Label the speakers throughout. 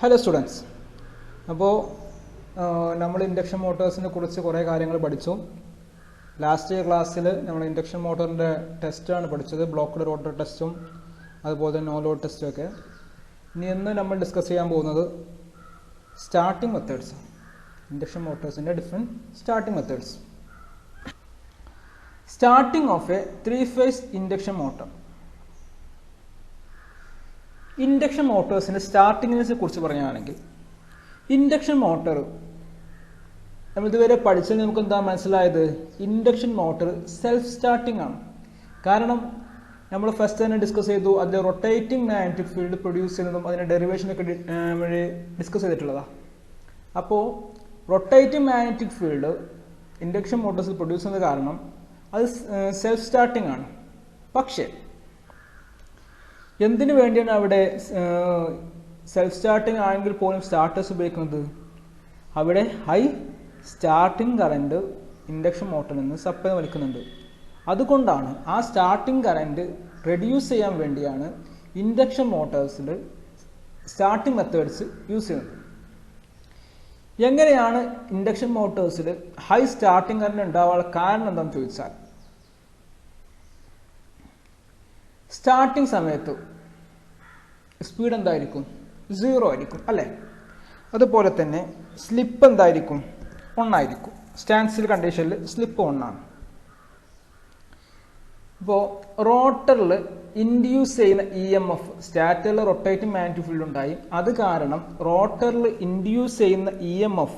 Speaker 1: Hello students. അപ്പോൾ നമ്മൾ induction മോട്ടോഴ്സിനെ കുറിച്ച് കുറേ കാര്യങ്ങൾ പഠിച്ചു. ലാസ്റ്റ് ക്ലാസ്സിൽ നമ്മൾ ഇൻഡക്ഷൻ മോട്ടോറിൻ്റെ ടെസ്റ്റാണ് പഠിച്ചത്, ബ്ലോക്ക്ഡ് റോട്ടർ ടെസ്റ്റും അതുപോലെ തന്നെ നോ ലോഡ് ടെസ്റ്റും ഒക്കെ. ഇനി ഇന്ന് നമ്മൾ ഡിസ്കസ് ചെയ്യാൻ പോകുന്നത് സ്റ്റാർട്ടിംഗ് മെത്തേഡ്സ്, ഇൻഡക്ഷൻ മോട്ടോഴ്സിൻ്റെ different starting methods. Starting of a 3-phase induction motor. Induction മോട്ടോഴ്സിൻ്റെ സ്റ്റാർട്ടിങ്ങിനെ കുറിച്ച് പറയുകയാണെങ്കിൽ, ഇൻഡക്ഷൻ മോട്ടോർ നമ്മൾ ഇതുവരെ പഠിച്ചത് നമുക്ക് എന്താ മനസ്സിലായത്? ഇൻഡക്ഷൻ മോട്ടോർ സെൽഫ് സ്റ്റാർട്ടിംഗ് ആണ്. കാരണം നമ്മൾ ഫസ്റ്റ് തന്നെ ഡിസ്കസ് ചെയ്തു, അതിൽ റൊട്ടേറ്റിംഗ് മാഗ്നറ്റിക് ഫീൽഡ് പ്രൊഡ്യൂസ് ചെയ്യുന്നതും അതിൻ്റെ ഡെറിവേഷനൊക്കെ നമ്മൾ ഡിസ്കസ് ചെയ്തിട്ടുള്ളതാണ്. അപ്പോൾ റൊട്ടേറ്റിംഗ് മാഗ്നറ്റിക് ഫീൽഡ് ഇൻഡക്ഷൻ മോട്ടോഴ്സിൽ പ്രൊഡ്യൂസ് ചെയ്യുന്നത് കാരണം അത് സെൽഫ് സ്റ്റാർട്ടിംഗ് ആണ്. പക്ഷേ എന്തിനു വേണ്ടിയാണ് അവിടെ സെൽഫ് സ്റ്റാർട്ടിംഗ് ആണെങ്കിൽ പോലും സ്റ്റാർട്ടേഴ്സ് ഉപയോഗിക്കുന്നത്? അവിടെ ഹൈ സ്റ്റാർട്ടിംഗ് കറണ്ട് ഇൻഡക്ഷൻ മോട്ടറിൽ നിന്ന് സപ്ലൈ വലിക്കുന്നുണ്ട്. അതുകൊണ്ടാണ് ആ സ്റ്റാർട്ടിംഗ് കറണ്ട് റെഡ്യൂസ് ചെയ്യാൻ വേണ്ടിയാണ് ഇൻഡക്ഷൻ മോട്ടോഴ്സിൽ സ്റ്റാർട്ടിംഗ് മെത്തേഡ്സ് യൂസ് ചെയ്യുന്നത്. എങ്ങനെയാണ് ഇൻഡക്ഷൻ മോട്ടോഴ്സിൽ ഹൈ സ്റ്റാർട്ടിംഗ് കറണ്ട് ഉണ്ടാവാനുള്ള കാരണം എന്താണെന്ന് ചോദിച്ചാൽ, സ്റ്റാർട്ടിംഗ് സമയത്ത് സ്പീഡ് എന്തായിരിക്കും? 0 ആയിരിക്കും അല്ലേ? അതുപോലെ തന്നെ സ്ലിപ്പ് എന്തായിരിക്കും? 1 ആയിരിക്കും. സ്റ്റാൻഡ് സ്റ്റിൽ കണ്ടീഷനിൽ സ്ലിപ്പ് 1 ആണ്. ഇപ്പോൾ റോട്ടറിൽ ഇൻഡ്യൂസ് ചെയ്യുന്ന EMF, സ്റ്റാറ്ററിൽ റൊട്ടേറ്റിംഗ് മാഗ്നറ്റിക് ഫീൽഡ് ഉണ്ടായി, അത് കാരണം റോട്ടറിൽ ഇൻഡ്യൂസ് ചെയ്യുന്ന EMF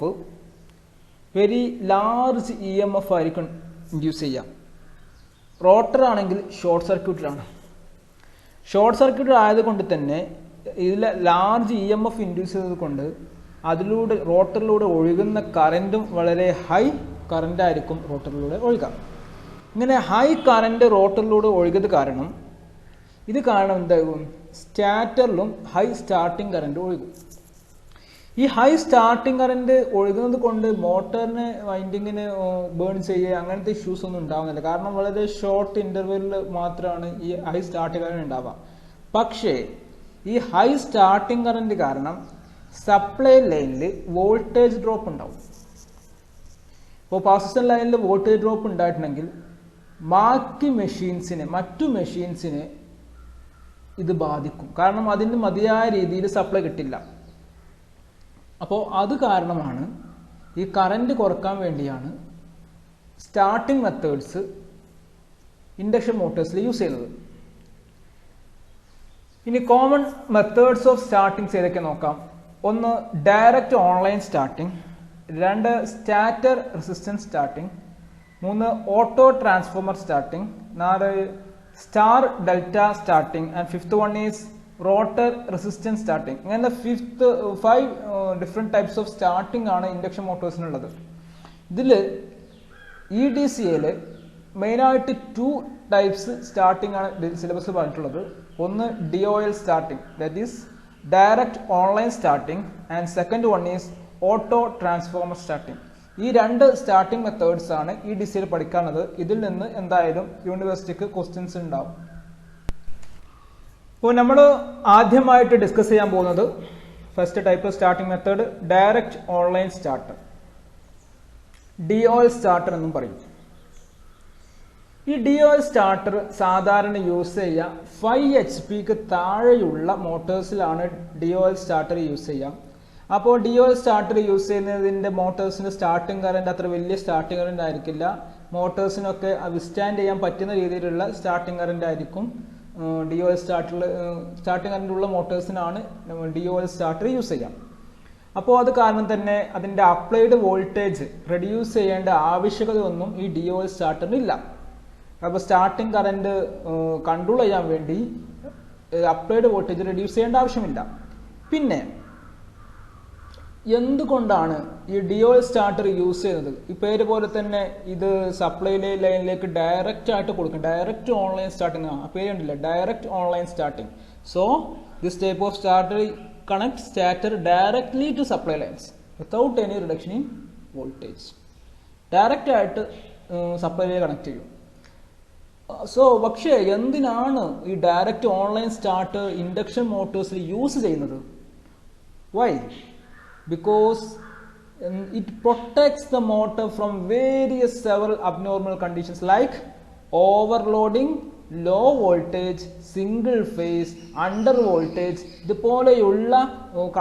Speaker 1: വെരി ലാർജ് EMF ആയിരിക്കും ഇൻഡ്യൂസ് ചെയ്യുക. റോട്ടർ ആണെങ്കിൽ ഷോർട്ട് സർക്യൂട്ടിലാണ്. ഷോർട്ട് സർക്യൂട്ട് ആയതുകൊണ്ട് തന്നെ ഇതിൽ ലാർജ് EMF ഇൻഡ്യൂസ് ചെയ്തത് കൊണ്ട് അതിലൂടെ റോട്ടറിലൂടെ ഒഴുകുന്ന കറൻറ്റും വളരെ ഹൈ കറൻ്റായിരിക്കും റോട്ടറിലൂടെ ഒഴുകുക. ഇങ്ങനെ ഹൈ കറൻറ്റ് റോട്ടറിലൂടെ ഒഴുകിയത് കാരണം എന്താകും? സ്റ്റാറ്ററിലും ഹൈ സ്റ്റാർട്ടിംഗ് കറൻറ്റ് ഒഴുകും. ഈ ഹൈ സ്റ്റാർട്ടിംഗ് കറൻറ്റ് ഒഴുകുന്നത് കൊണ്ട് മോട്ടറിന് വൈൻഡിങ്ങിന് ബേൺ ചെയ്യുക അങ്ങനത്തെ ഇഷ്യൂസ് ഒന്നും ഉണ്ടാകുന്നില്ല. കാരണം വളരെ ഷോർട്ട് ഇൻ്റർവെല്ലിൽ മാത്രമാണ് ഈ ഹൈ സ്റ്റാർട്ടിംഗ് കറൻറ്റ് ഉണ്ടാവുക. പക്ഷേ ഈ ഹൈ സ്റ്റാർട്ടിംഗ് കറൻറ്റ് കാരണം സപ്ലൈ ലൈനിൽ വോൾട്ടേജ് ഡ്രോപ്പ് ഉണ്ടാവും. ഇപ്പോൾ പവർ ലൈനിൽ വോൾട്ടേജ് ഡ്രോപ്പ് ഉണ്ടായിട്ടുണ്ടെങ്കിൽ മറ്റു മെഷീൻസിനെ ഇത് ബാധിക്കും. കാരണം അതിന് മതിയായ രീതിയിൽ സപ്ലൈ കിട്ടില്ല. അപ്പോൾ അത് കാരണമാണ് ഈ കറണ്ട് കുറക്കാൻ വേണ്ടിയാണ് സ്റ്റാർട്ടിംഗ് മെത്തേഡ്സ് ഇൻഡക്ഷൻ മോട്ടോഴ്സിൽ യൂസ് ചെയ്യുന്നത്. ഇനി കോമൺ മെത്തേഡ്സ് ഓഫ് സ്റ്റാർട്ടിങ്സ് ഏതൊക്കെ നോക്കാം. 1 direct online starting, 2 stator resistance starting, 3 auto transformer starting, 4 star delta starting, and 5th one is rotor resistance starting. ഇങ്ങനെ 5 ഡിഫറെൻറ്റ് ടൈപ്സ് ഓഫ് സ്റ്റാർട്ടിംഗ് ആണ് induction മോട്ടോഴ്സിനുള്ളത്. ഇതിൽ EDCയിൽ മെയിനായിട്ട് 2 types starting ആണ് സിലബസിൽ പറഞ്ഞിട്ടുള്ളത്. 1 DOL starting, that is direct online starting, and 2nd one is auto transformer starting. ഈ 2 starting methods ആണ് EDCയിൽ പഠിക്കാനുള്ളത്. ഇതിൽ നിന്ന് എന്തായാലും യൂണിവേഴ്സിറ്റിക്ക് ക്വസ്റ്റ്യൻസ് ഉണ്ടാവും. ഇപ്പോൾ നമ്മൾ ആദ്യമായിട്ട് ഡിസ്കസ് ചെയ്യാൻ പോകുന്നത് first type starting method direct online starter, DOL starter എന്നും പറയും. ഈ DOL സ്റ്റാർട്ടർ സാധാരണ യൂസ് ചെയ്യുക 5 HP താഴെയുള്ള മോട്ടോഴ്സിലാണ് DOL സ്റ്റാർട്ടർ യൂസ് ചെയ്യുക. അപ്പോൾ DOL സ്റ്റാർട്ടർ യൂസ് ചെയ്യുന്നതിൻ്റെ മോട്ടോഴ്സിൻ്റെ സ്റ്റാർട്ടിംഗ് കറണ്ട് അത്ര വലിയ സ്റ്റാർട്ടിംഗ് കറണ്ട് ആയിരിക്കില്ല. മോട്ടോഴ്സിനൊക്കെ വിസ്റ്റാൻഡ് ചെയ്യാൻ പറ്റുന്ന രീതിയിലുള്ള സ്റ്റാർട്ടിംഗ് കറണ്ട് ആയിരിക്കും DOL സ്റ്റാർട്ടിംഗ് കറണ്ടുള്ള മോട്ടോഴ്സിനാണ് DOL സ്റ്റാർട്ടർ യൂസ് ചെയ്യാം. അപ്പോൾ അത് കാരണം തന്നെ അതിൻ്റെ അപ്ലൈഡ് വോൾട്ടേജ് റെഡ്യൂസ് ചെയ്യേണ്ട ആവശ്യകതയൊന്നും ഈ DOL സ്റ്റാർട്ടറിനില്ല. അപ്പോൾ സ്റ്റാർട്ടിംഗ് കറണ്ട് കൺട്രോൾ ചെയ്യാൻ വേണ്ടി അപ്ലൈഡ് വോൾട്ടേജ് റെഡ്യൂസ് ചെയ്യേണ്ട ആവശ്യമില്ല. പിന്നെ എന്തുകൊണ്ടാണ് ഈ DOL സ്റ്റാർട്ടർ യൂസ് ചെയ്യുന്നത്? ഈ പേര് പോലെ തന്നെ ഇത് സപ്ലൈ ലൈനിലേക്ക് ഡയറക്റ്റ് ആയിട്ട് കൊടുക്കും. ഡയറക്റ്റ് ഓൺലൈൻ സ്റ്റാർട്ടിംഗ് ആ പേര് ഉണ്ടല്ലോ, direct online starting. So this type of starter connect stator directly to supply lines without any reduction in voltage. Direct ആയിട്ട് സപ്ലൈ ലൈൻ കണക്ട് ചെയ്യും. പക്ഷേ എന്തിനാണ് ഈ ഡയറക്റ്റ് ഓൺലൈൻ സ്റ്റാർട്ടർ ഇൻഡക്ഷൻ മോട്ടോഴ്സിൽ യൂസ് ചെയ്യുന്നത്? Why? Because it protects the motor from various several abnormal conditions like overloading, low voltage, single phase, under voltage. ഇതുപോലെയുള്ള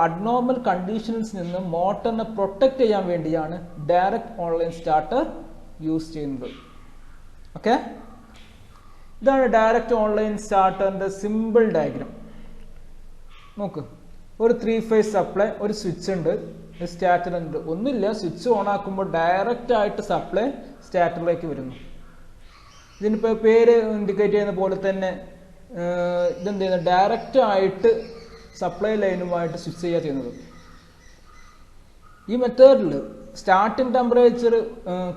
Speaker 1: abnormal conditions നിന്ന് മോട്ടറിനെ protect ചെയ്യാൻ വേണ്ടിയാണ് ഡയറക്റ്റ് ഓൺലൈൻ സ്റ്റാർട്ടർ യൂസ് ചെയ്യുന്നത്. Okay, ഇതാണ് direct online സ്റ്റാർട്ടറിന്റെ simple diagram. നോക്ക്, ഒരു 3 face supply, ഒരു switch ഉണ്ട്, സ്റ്റാർട്ടർ ഉണ്ട്. ഒന്നുമില്ല, സ്വിച്ച് ഓൺ ആക്കുമ്പോൾ ഡയറക്റ്റ് ആയിട്ട് സപ്ലൈ സ്റ്റാർട്ടറിലേക്ക് വരുന്നു. ഇതിനിപ്പോൾ പേര് ഇൻഡിക്കേറ്റ് ചെയ്യുന്ന പോലെ തന്നെ ഇതെന്ത് ചെയ്യുന്നത്, ഡയറക്റ്റ് ആയിട്ട് സപ്ലൈ ലൈനുമായിട്ട് സ്വിച്ച് ചെയ്യുക ചെയ്യുന്നത്. ഈ മെത്തേഡിൽ സ്റ്റാർട്ടിംഗ് ടെമ്പറേച്ചർ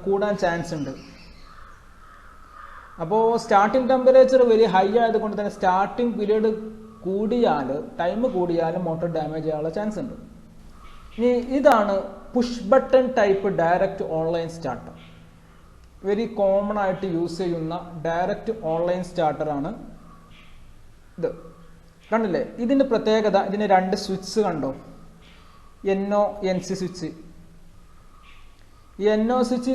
Speaker 1: കൂടാൻ ചാൻസ് ഉണ്ട്. അപ്പോൾ സ്റ്റാർട്ടിംഗ് ടെമ്പറേച്ചർ വെരി ഹൈ ആയതുകൊണ്ട് തന്നെ സ്റ്റാർട്ടിംഗ് പീരീഡ് കൂടിയാൽ, ടൈം കൂടിയാൽ മോട്ടോർ ഡാമേജ് ചെയ്യാനുള്ള ചാൻസ് ഉണ്ട്. ഇനി ഇതാണ് push button type direct online starter. Very common ആയിട്ട് യൂസ് ചെയ്യുന്ന ഡയറക്റ്റ് ഓൺലൈൻ സ്റ്റാർട്ടറാണ് ഇത്. കണ്ടില്ലേ, ഇതിൻ്റെ പ്രത്യേകത, ഇതിന് 2 സ്വിച്ച് കണ്ടോ, NO NC സ്വിച്ച്. ഈ NO സ്വിച്ച്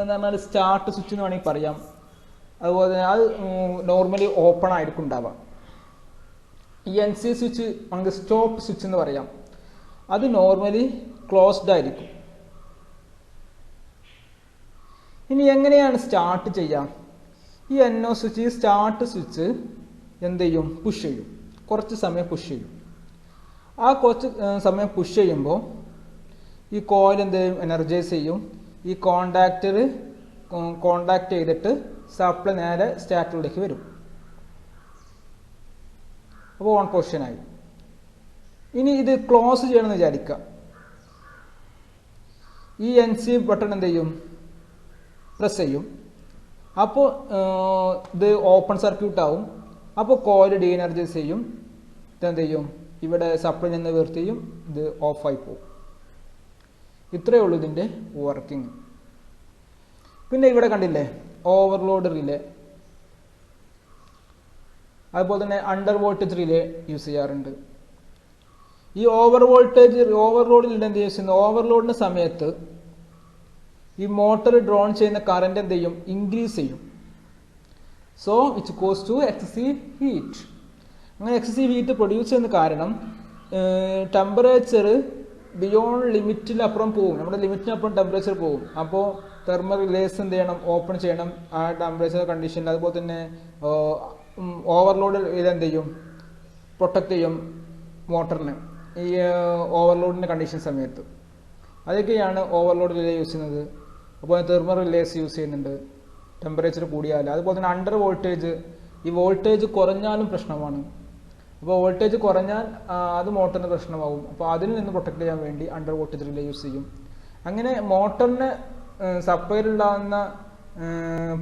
Speaker 1: എന്ന് പറഞ്ഞാൽ സ്റ്റാർട്ട് സ്വിച്ച് എന്ന് വേണമെങ്കിൽ പറയാം. അതുപോലെ തന്നെ അത് നോർമലി ഓപ്പൺ ആയിരിക്കും ഉണ്ടാവാം. ഈ NC സ്വിച്ച് നമുക്ക് സ്റ്റോപ്പ് സ്വിച്ച് എന്ന് പറയാം. അത് നോർമലി ക്ലോസ്ഡ് ആയിരിക്കും. ഇനി എങ്ങനെയാണ് സ്റ്റാർട്ട് ചെയ്യാം? ഈ NO സ്വിച്ച്, ഈ സ്റ്റാർട്ട് സ്വിച്ച് എന്ത് ചെയ്യും, പുഷ് ചെയ്യും, കുറച്ച് സമയം പുഷ് ചെയ്യും. ആ കുറച്ച് സമയം പുഷ് ചെയ്യുമ്പോൾ ഈ കോയിൽ എന്ത് ചെയ്യും, എനർജൈസ് ചെയ്യും. ഈ കോണ്ടാക്ട് ചെയ്തിട്ട് സപ്ലൈ നേരെ സ്റ്റാർട്ടറിലേക്ക് വരും. അപ്പോൾ ഓൺ പൊസിഷനായി. ഇനി ഇത് ക്ലോസ് ചെയ്യണമെന്ന് വിചാരിക്കുക. ഈ NC ബട്ടൺ എന്ത് ചെയ്യും, പ്രസ് ചെയ്യും. അപ്പോൾ ഇത് ഓപ്പൺ സർക്യൂട്ട് ആവും. അപ്പോൾ കോയിൽ ഡി എനർജൈസ് ചെയ്യും. ഇതെന്ത് ചെയ്യും, ഇവിടെ സപ്ലൈ നിന്ന് വേർത്ത് ചെയ്യും, ഇത് ഓഫായി പോകും. ഇത്രയേ ഉള്ളൂ ഇതിൻ്റെ വർക്കിംഗ്. പിന്നെ ഇവിടെ കണ്ടില്ലേ, ഓവർലോഡ് റിലേ, അതുപോലെ തന്നെ അണ്ടർ വോൾട്ടേജ് റിലേ യൂസ് ചെയ്യാറുണ്ട്. ഈ ഓവർലോഡിൽ എന്ത് ചെയ്യുന്നത്, ഓവർലോഡിന്റെ സമയത്ത് ഈ മോട്ടർ ഡ്രോൺ ചെയ്യുന്ന കറന്റ് എന്ത് ചെയ്യും, ഇൻക്രീസ് ചെയ്യും. So it cause to excessive heat. അങ്ങനെ എക്സസീവ് ഹീറ്റ് പ്രൊഡ്യൂസ് ചെയ്യുന്ന കാരണം ടെമ്പറേച്ചർ ബിയോണ്ട് ലിമിറ്റിനപ്പുറം പോകും. നമ്മുടെ ലിമിറ്റിനപ്പുറം ടെമ്പറേച്ചർ പോകും. അപ്പോൾ തെർമൽ റിലേസ് എന്ത് ചെയ്യണം, ഓപ്പൺ ചെയ്യണം ആ ടെമ്പറേച്ചർ കണ്ടീഷനിൽ. അതുപോലെ തന്നെ ഓവർലോഡ് ഇതെന്ത് ചെയ്യും, പ്രൊട്ടക്ട് ചെയ്യും മോട്ടറിന് ഈ ഓവർലോഡിൻ്റെ കണ്ടീഷൻ സമയത്ത്. അതൊക്കെയാണ് ഓവർലോഡ് റിലേ യൂസ് ചെയ്യുന്നത്. അപ്പോൾ തെർമൽ റിലേസ് യൂസ് ചെയ്യുന്നുണ്ട് ടെമ്പറേച്ചർ കൂടിയാൽ. അതുപോലെ തന്നെ അണ്ടർ വോൾട്ടേജ്, ഈ വോൾട്ടേജ് കുറഞ്ഞാലും പ്രശ്നമാണ്. അപ്പോൾ വോൾട്ടേജ് കുറഞ്ഞാൽ അത് മോട്ടറിന് പ്രശ്നമാവും. അപ്പോൾ അതിൽ നിന്ന് പ്രൊട്ടക്ട് ചെയ്യാൻ വേണ്ടി അണ്ടർ വോൾട്ടേജ് റിലേ യൂസ് ചെയ്യും. അങ്ങനെ മോട്ടറിന് സപ്ലൈയിലുണ്ടാകുന്ന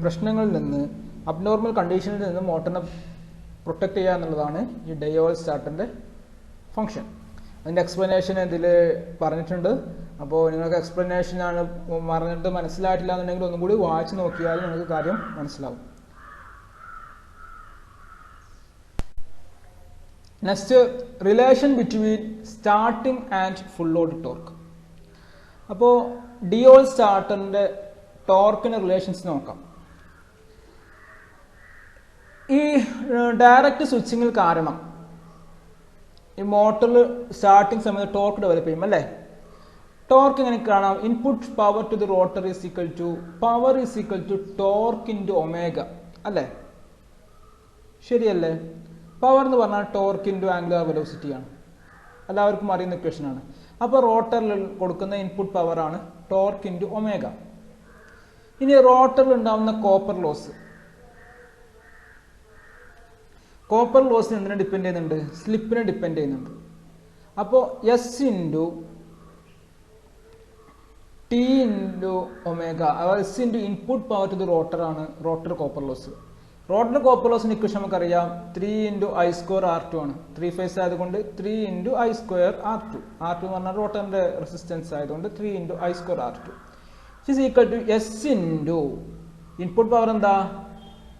Speaker 1: പ്രശ്നങ്ങളിൽ നിന്ന്, അബ്നോർമൽ കണ്ടീഷനിൽ നിന്ന് മോട്ടറിനെ പ്രൊട്ടക്ട് ചെയ്യുക എന്നുള്ളതാണ് ഈ ഡയോൾ സ്റ്റാർട്ടറിൻ്റെ ഫങ്ഷൻ. അതിൻ്റെ എക്സ്പ്ലനേഷൻ ഇതിൽ പറഞ്ഞിട്ടുണ്ട്. അപ്പോൾ നിങ്ങൾക്ക് എക്സ്പ്ലനേഷനാണ് പറഞ്ഞിട്ട് മനസ്സിലായിട്ടില്ല എന്നുണ്ടെങ്കിൽ ഒന്നും കൂടി വായിച്ച് നോക്കിയാൽ നിങ്ങൾക്ക് കാര്യം മനസ്സിലാവും. Next, relation between starting and full load torque. അപ്പോൾ ഡിയോൾ സ്റ്റാർട്ടറിൻ്റെ ടോർക്കിൻ്റെ റിലേഷൻസ് നോക്കാം. ഈ ഡയറക്റ്റ് സ്വിച്ചിങ്ങിൽ കാരണം ഈ മോട്ടറിൽ സ്റ്റാർട്ടിങ് സമയത്ത് ടോർക്ക് ഡെവലപ്പ് ചെയ്യും അല്ലേ. ടോർക്ക് എങ്ങനെ കാണാം, input power to the rotor is equal to power is equal to torque into omega അല്ലേ, ശരിയല്ലേ? പവർ എന്ന് പറഞ്ഞാൽ ടോർക്ക് ഇൻറ്റു ആംഗുലർ വെലോസിറ്റിയാണ്, എല്ലാവർക്കും അറിയുന്ന ഇക്വേഷനാണ്. അപ്പോൾ റോട്ടറിൽ കൊടുക്കുന്ന ഇൻപുട്ട് പവറാണ് ടോർക്ക് ഇൻറ്റു ഒമേഗ. ഇനി റോട്ടറിൽ ഉണ്ടാകുന്ന കോപ്പർ ലോസ്, കോപ്പർ ലോസിന് എന്തിനെ ഡിപ്പെൻഡ് ചെയ്യുന്നുണ്ട്, സ്ലിപ്പിനെ ഡിപ്പെൻഡ് ചെയ്യുന്നുണ്ട്. അപ്പോൾ S into T into omega, S into input power to the റോട്ടറാണ് rotor copper loss. Rotor copper ലോസിന് ഇക്വേഷൻ നമുക്കറിയാം, 3 ഇൻറ്റു ഐ സ്ക്വയർ R2 ആണ്. 3 ഫേസ് ആയതുകൊണ്ട് 3 into I square R2. R2 എന്ന് പറഞ്ഞാൽ റോട്ടറിൻ്റെ റെസിസ്റ്റൻസ് ആയതുകൊണ്ട് 3 into I square R2 is equal to S into input power എന്താ,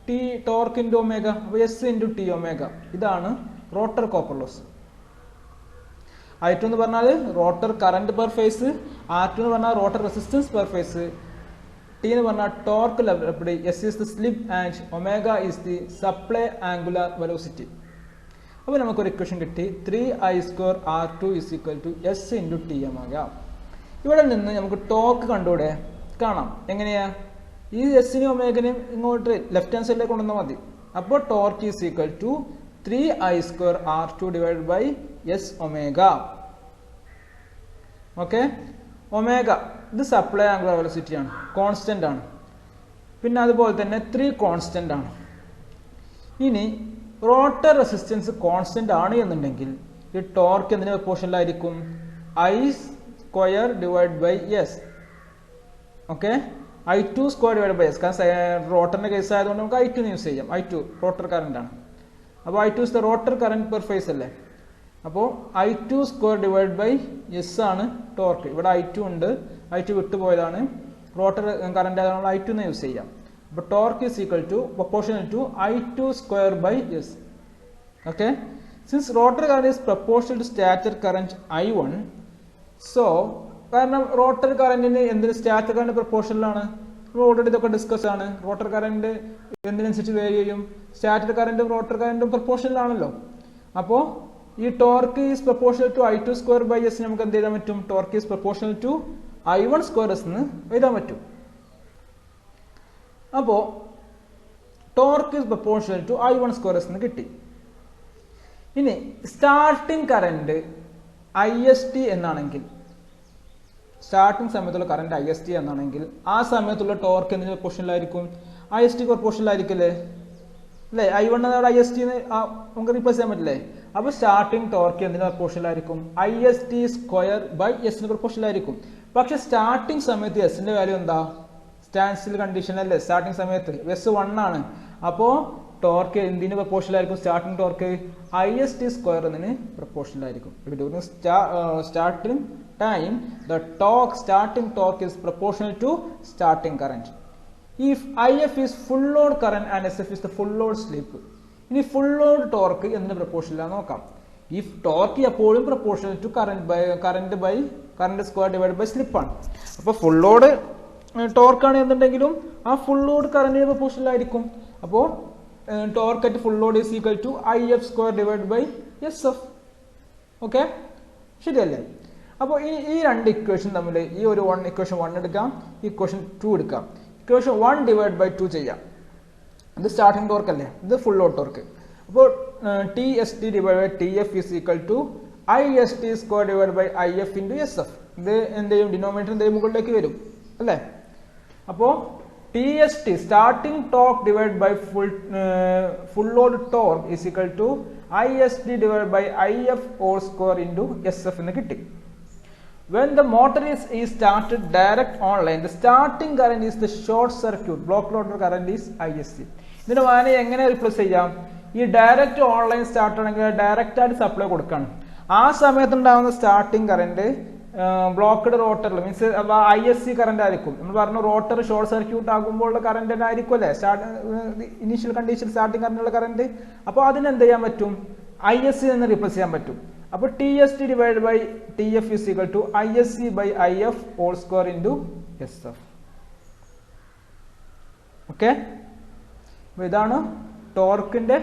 Speaker 1: T torque into omega. അപ്പോൾ S into T omega, ഇതാണ് rotor copper loss. I2 എന്ന് പറഞ്ഞാൽ rotor current per face, R2 എന്ന് പറഞ്ഞാൽ rotor resistance per phase, T എന്ന് പറഞ്ഞാൽ torque level, S is the slip and omega is the supply angular velocity. അപ്പോൾ നമുക്കൊരു equation കിട്ടി 3I² R2 is equal to S into T omega. ഇവിടെ നിന്ന് നമുക്ക് ടോർക്ക് കണ്ടുകൂടെ? കാണാം. എങ്ങനെയാ? ഈ എസിനും ഒമേഗനെയും ഇങ്ങോട്ട് ലെഫ്റ്റ് ഹാൻഡ് സൈഡിലേക്ക് കൊണ്ടുവന്നാൽ മതി. അപ്പോൾ torque is equal to 3I² R2 divide by S omega. Okay, omega ഇത് സപ്ലൈ ആംഗുലർ വെലോസിറ്റി ആണ്, കോൺസ്റ്റന്റ് ആണ്. പിന്നെ അതുപോലെ തന്നെ 3 കോൺസ്റ്റന്റ് ആണ്. ഇനി റോട്ടർ റെസിസ്റ്റൻസ് കോൺസ്റ്റന്റ് ആണ് എന്നുണ്ടെങ്കിൽ ഈ ടോർക്ക് എന്തിന് പ്രൊപ്പോർഷനിലായിരിക്കും? I² divide by S. Okay, I2² divide by S. കാരണം റോട്ടറിന്റെ കേസ് ആയതുകൊണ്ട് നമുക്ക് I2 യൂസ് ചെയ്യാം. I2 റോട്ടർ കറന്റ് ആണ്. അപ്പോൾ I2 is the rotor current per phase അല്ലേ? അപ്പോൾ I2² ഡിവൈഡ് ബൈ എസ് ആണ് ടോർക്ക്. ഇവിടെ I2 ഉണ്ട്, I2 വിട്ടുപോയതാണ്. റോട്ടർ കറന്റ് ആയതുകൊണ്ട് I2 യൂസ് ചെയ്യാം. അപ്പോൾ torque is equal to proportional to I2² by S. Okay, since rotor current is proportional to stator current I1, so കാരണം rotor കറന്റിന് എന്തിന് stator current പ്രൊപ്പോർഷനിലാണ്? ഓൾറെഡി ഇതൊക്കെ ഡിസ്കസ് ആണ്. റോട്ടർ കറന്റ് എന്തിനനുസരിച്ച് വേരി ചെയ്യും? സ്റ്റാറ്റർ കറന്റും റോട്ടർ കറന്റും പ്രൊപ്പോർഷനിലാണല്ലോ. അപ്പോൾ ഈ torque is proportional to I2² by S നമുക്ക് എന്ത് ചെയ്താൻ പറ്റും? Torque is proportional to I1² S എന്ന് എഴുതാൻ പറ്റും. അപ്പോൾ torque is proportional to I1² S എന്ന് കിട്ടി. ഇനി സ്റ്റാർട്ടിംഗ് കറന്റ് IST എന്നാണെങ്കിൽ, സ്റ്റാർട്ടിംഗ് സമയത്തുള്ള കറന്റ് IST എന്നാണെങ്കിൽ ആ സമയത്തുള്ള ടോർക്ക് എന്തിന് പ്രൊപ്പോർഷനിലായിരിക്കും? IST പ്രൊപ്പോർഷനിലായിരിക്കില്ലേ? അല്ലേ? I1 IST നമുക്ക് റീപ്ലേസ് ചെയ്യാൻ പറ്റില്ലേ? അപ്പോൾ സ്റ്റാർട്ടിംഗ് ടോർക്ക് എന്തിന് പ്രൊപ്പോർഷനിലായിരിക്കും? IST² ബൈ എസിന് പ്രൊപ്പോർഷനിലായിരിക്കും. പക്ഷെ സ്റ്റാർട്ടിംഗ് സമയത്ത് എസിന്റെ വാല്യൂ എന്താ? സ്റ്റാൻഡ് സ്റ്റിൽ കണ്ടീഷൻ അല്ലേ? സ്റ്റാർട്ടിംഗ് സമയത്ത് S1 ആണ്. അപ്പോൾ ടോർക്ക് എന്തിന് പ്രൊപ്പോർഷനിലായിരിക്കും? സ്റ്റാർട്ടിംഗ് ടോർക്ക് IST² എന്നതിന് പ്രൊപ്പോർഷനിലായിരിക്കും. During starting time the starting torque is proportional to starting current. If IF is full load current and SF is the full load slip, ഇനി full load torque എന്തിന് പ്രൊപ്പോർഷനിലാണെന്ന് നോക്കാം. If torque എപ്പോഴും proportional to current square divided by slip ആണ്. അപ്പോൾ full load torque ആണ് എന്നുണ്ടെങ്കിലും ആ full load current പ്രൊപ്പോർഷനിലായിരിക്കും. അപ്പോൾ torque at full load is equal to IF² divided by SF. Okay, ശരിയല്ലേ? അപ്പോൾ ഈ രണ്ട് ഇക്വേഷൻ തമ്മിൽ ഈ ഒരു ഇക്വേഷൻ 1 എടുക്കാം, ഇക്വേഷൻ 2 എടുക്കാം. ഇക്വേഷൻ 1 ഡിവൈഡ് ബൈ 2 ചെയ്യാം. ഇത് സ്റ്റാർട്ടിംഗ് ടോർക്ക് അല്ലേ? ഇത് ഫുൾ ലോഡ് ടോർക്ക്. അപ്പോൾ TST divide by TF is equal to IST² divide by IF into SF. ഇത് എന്ത് ചെയ്യും? ഡിനോമിനേറ്റർ എന്ത് ചെയ്യും? മുകളിലേക്ക് വരും അല്ലേ? അപ്പോൾ TST starting torque divide by full load torque is equal to IST divide by IF² into SF എന്ന് കിട്ടി. When the motor is started direct online, the starting current is the short circuit. Block loader current is ISC. ഇതിന്റെ value എങ്ങനെ replace ചെയ്യാം? ഈ direct online start ആണെങ്കിൽ direct ആയിട്ട് supply കൊടുക്കണം. ആ സമയത്ത് ഉണ്ടാകുന്ന സ്റ്റാർട്ടിംഗ് കറന്റ് ബ്ലോക്ക്ഡ് റോട്ടറിൽ മീൻസ് ISC കറന്റ് ആയിരിക്കും. നമ്മൾ പറഞ്ഞു റോട്ടർ ഷോർട്ട് സർക്യൂട്ട് ആകുമ്പോൾ കറന്റ് തന്നെ ആയിരിക്കും അല്ലേ? ഇനീഷ്യൽ കണ്ടീഷൻ സ്റ്റാർട്ടിംഗ് കറന്റുള്ള കറന്റ്. അപ്പോൾ അതിന് എന്ത് ചെയ്യാൻ പറ്റും? ISC എന്ന് റിപ്ലേസ് ചെയ്യാൻ പറ്റും. അപ്പോൾ TST divide by TF is equal to ISC by IF² into SF. Okay, അപ്പോൾ ഇതാണ് ടോർക്കിന്റെ